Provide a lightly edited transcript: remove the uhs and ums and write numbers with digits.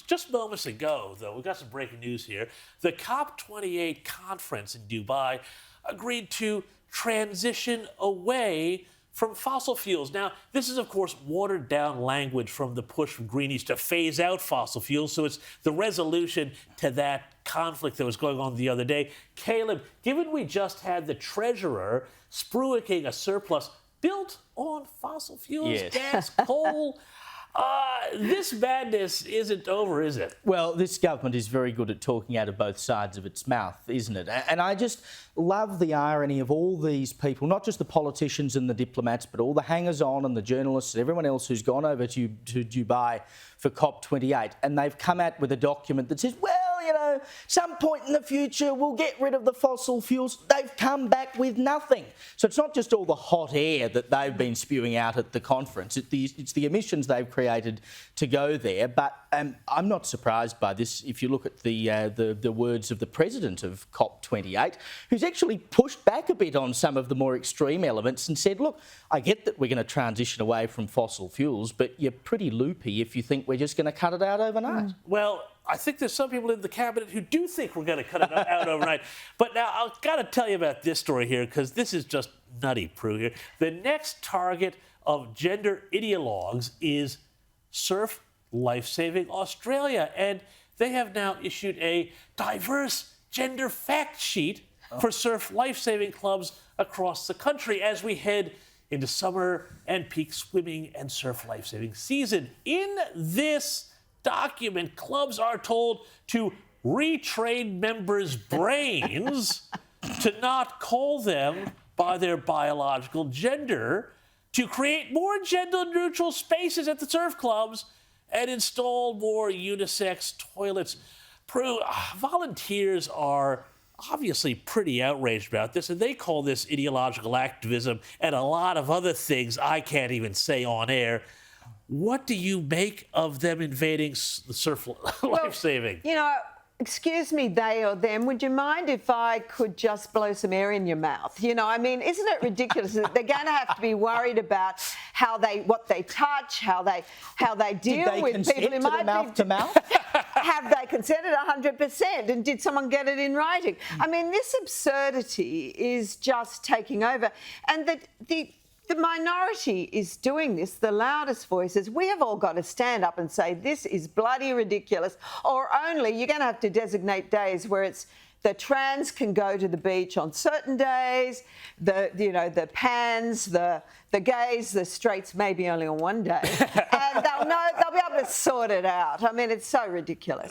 just moments ago, though, we've got some breaking news here. The COP28 conference in Dubai agreed to transition away from fossil fuels. Now, this is, of course, watered down language from the push from Greenies to phase out fossil fuels. So it's the resolution to that conflict that was going on the other day. Caleb, given we just had the treasurer spruiking a surplus built on fossil fuels, gas, coal, this madness isn't over, is it? Well, this government is very good at talking out of both sides of its mouth, isn't it? And I just love the irony of all these people, not just the politicians and the diplomats, but all the hangers-on and the journalists and everyone else who's gone over to Dubai for COP28, and they've come out with a document that says, well, you know, some point in the future we'll get rid of the fossil fuels. They've come back with nothing. So it's not just all the hot air that they've been spewing out at the conference. It's the emissions they've created to go there. But I'm not surprised by this if you look at the words of the president of COP28, who's actually pushed back a bit on some of the more extreme elements and said, look, I get that we're going to transition away from fossil fuels, but you're pretty loopy if you think we're just going to cut it out overnight. Well, I think there's some people in the cabinet who do think we're going to cut it out overnight. But now I've got to tell you about this story here, because this is just nutty, Prue, here. The next target of gender ideologues is Surf Lifesaving Australia. And they have now issued a diverse gender fact sheet for surf lifesaving clubs across the country as we head into summer and peak swimming and surf lifesaving season. In this document, clubs are told to retrain members' brains to not call them by their biological gender, to create more gender-neutral spaces at the surf clubs, and install more unisex toilets. Prue, volunteers are obviously pretty outraged about this, and they call this ideological activism and a lot of other things I can't even say on air. What do you make of them invading the surf lifesaving? You know, excuse me, they or them, would you mind if I could just blow some air in your mouth? You know, I mean, isn't it ridiculous that they're going to have to be worried about what they touch, how they deal with people who might be mouth to mouth? Have they consented 100%? And did someone get it in writing? I mean, this absurdity is just taking over, and the minority is doing this, the loudest voices. We have all got to stand up and say, this is bloody ridiculous. Or only you're going to have to designate days where it's the trans can go to the beach on certain days, the pans, the gays, the straights maybe only on one day. And they'll be able to sort it out. I mean, it's so ridiculous.